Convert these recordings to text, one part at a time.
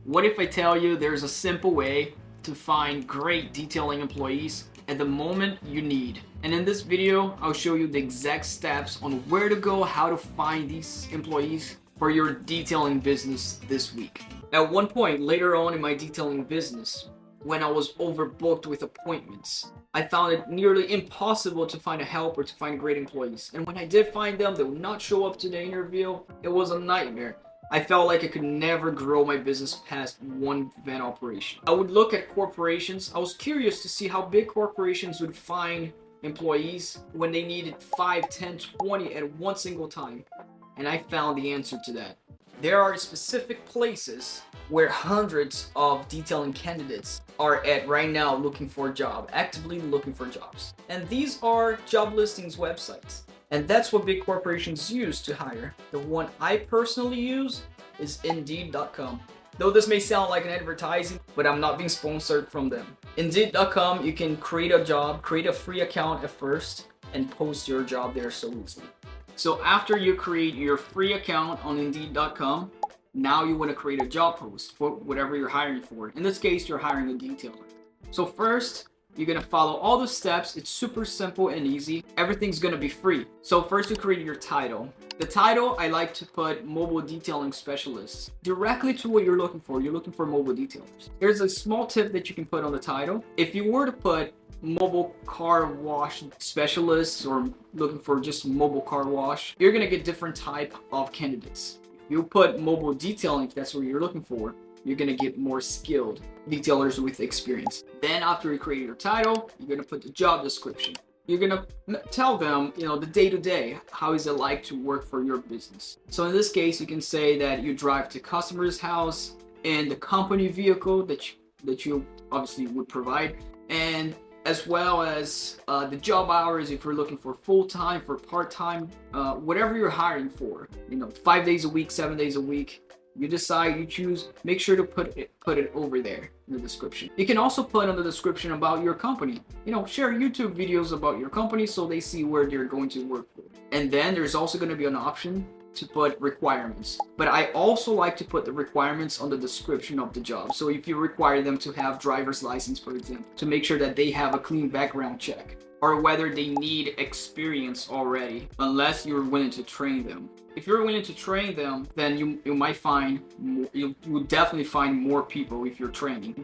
What if I tell you there's a simple way to find great detailing employees at the moment you need? And in this video, I'll show you the exact steps on where to go, how to find these employees for your detailing business this week. At one point later on in my detailing business, when I was overbooked with appointments, I found it nearly impossible to find a helper to find great employees. And when I did find them, they would not show up to the interview. It was a nightmare. I felt like I could never grow my business past one van operation. I would look at corporations. I was curious to see how big corporations would find employees when they needed 5, 10, 20 at one single time. And I found the answer to that. There are specific places where hundreds of detailing candidates are at right now looking for a job, actively looking for jobs. And these are job listings websites. And that's what big corporations use to hire. The one I personally use is Indeed.com. Though this may sound like an advertising, but I'm not being sponsored from them. Indeed.com, you can create a job, create a free account at first, and post your job there so easily. So after you create your free account on Indeed.com, now you want to create a job post for whatever you're hiring for. In this case, you're hiring a detailer. So first, you're going to follow all the steps. It's super simple and easy. Everything's going to be free. So first you create your title. The title, I like to put mobile detailing specialists directly to what you're looking for. You're looking for mobile detailers. There's a small tip that you can put on the title. If you were to put mobile car wash specialists or looking for just mobile car wash, you're going to get different type of candidates. If you put mobile detailing, if that's what you're looking for, you're going to get more skilled detailers with experience. Then after you create your title, you're going to put the job description. You're going to tell them, the day-to-day, how is it like to work for your business. So in this case, you can say that you drive to customer's house in the company vehicle that you obviously would provide, and as well as the job hours if you're looking for full-time, for part-time, whatever you're hiring for, 5 days a week, 7 days a week. You decide, you choose, make sure to put it over there in the description. You can also put in the description about your company. Share YouTube videos about your company so they see where they're going to work for. And then there's also going to be an option to put requirements. But I also like to put the requirements on the description of the job. So if you require them to have driver's license, for example, to make sure that they have a clean background check, or whether they need experience already, unless you're willing to train them. If you're willing to train them, then you might find you will definitely find more people if you're training.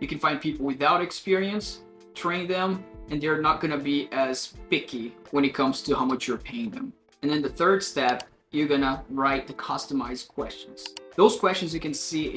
You can find people without experience, train them, and they're not going to be as picky when it comes to how much you're paying them. And then the third step, you're gonna write the customized questions. Those questions you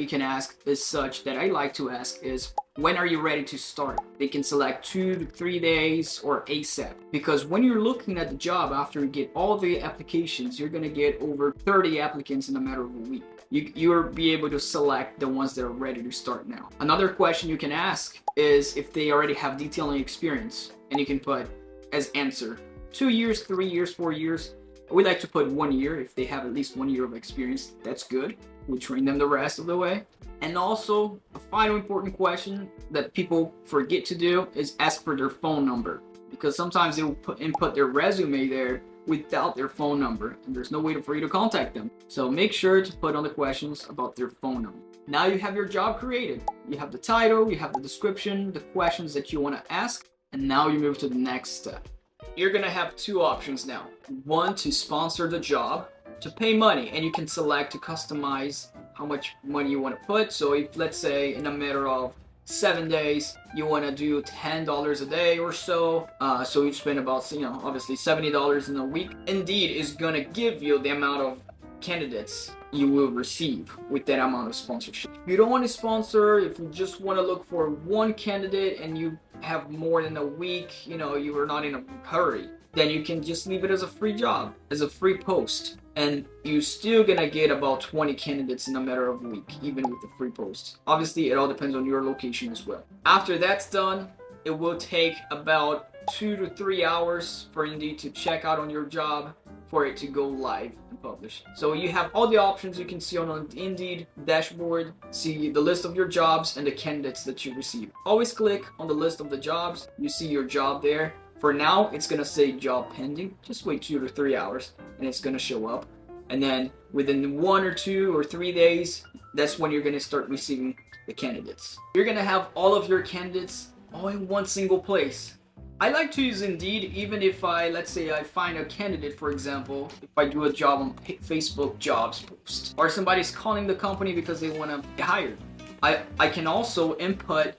can ask is such that I like to ask is, when are you ready to start? They can select 2 to 3 days or ASAP. Because when you're looking at the job after you get all the applications, you're gonna get over 30 applicants in a matter of a week. You'll be able to select the ones that are ready to start now. Another question you can ask is if they already have detailing experience, and you can put as answer 2 years, 3 years, 4 years. We like to put 1 year. If they have at least 1 year of experience, that's good. We train them the rest of the way. And also, a final important question that people forget to do is ask for their phone number, because sometimes they will input their resume there without their phone number, and there's no way for you to contact them. So make sure to put on the questions about their phone number. Now you have your job created. You have the title, you have the description, the questions that you want to ask, and now you move to the next step. You're gonna have two options now. One, to sponsor the job, to pay money, and you can select to customize how much money you want to put. So if, let's say, in a matter of 7 days, you want to do $10 a day or so, so you spend about, obviously $70 in a week. Indeed is gonna give you the amount of candidates you will receive with that amount of sponsorship. If you don't want to sponsor, if you just want to look for one candidate and you have more than a week, you are not in a hurry, then you can just leave it as a free job, as a free post. And you're still gonna get about 20 candidates in a matter of a week, even with the free post. Obviously, it all depends on your location as well. After that's done, it will take about 2 to 3 hours for Indeed to check out on your job for it to go live and publish. So you have all the options you can see on the Indeed dashboard, see the list of your jobs and the candidates that you receive. Always click on the list of the jobs, you see your job there. For now, it's gonna say job pending. Just wait 2 to 3 hours and it's gonna show up. And then within 1 or 2 or 3 days, that's when you're gonna start receiving the candidates. You're gonna have all of your candidates all in one single place. I like to use Indeed even if let's say I find a candidate, for example, if I do a job on Facebook jobs post, or somebody's calling the company because they want to get hired. I can also input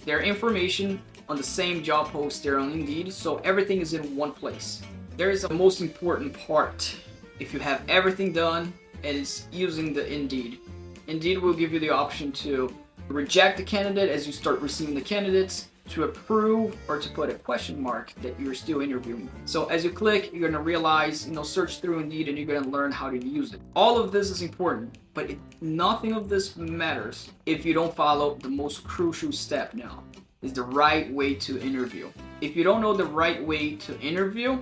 their information on the same job post there on Indeed, so everything is in one place. There is a most important part. If you have everything done, it is using the Indeed. Indeed will give you the option to reject the candidate as you start receiving the candidates, to approve, or to put a question mark that you're still interviewing. So as you click, you're gonna realize, search through Indeed, and you're gonna learn how to use it. All of this is important, but nothing of this matters if you don't follow the most crucial step now, is the right way to interview. If you don't know the right way to interview,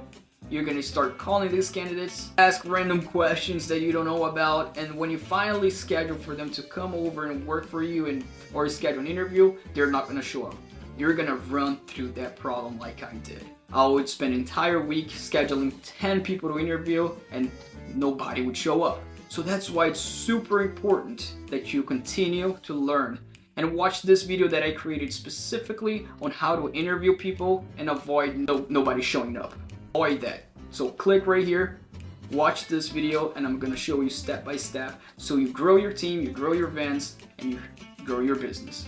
you're gonna start calling these candidates, ask random questions that you don't know about, and when you finally schedule for them to come over and work for you or schedule an interview, they're not gonna show up. You're gonna run through that problem like I did. I would spend an entire week scheduling 10 people to interview and nobody would show up. So that's why it's super important that you continue to learn and watch this video that I created specifically on how to interview people and avoid nobody showing up. Avoid that. So click right here, watch this video, and I'm gonna show you step by step so you grow your team, you grow your events, and you grow your business.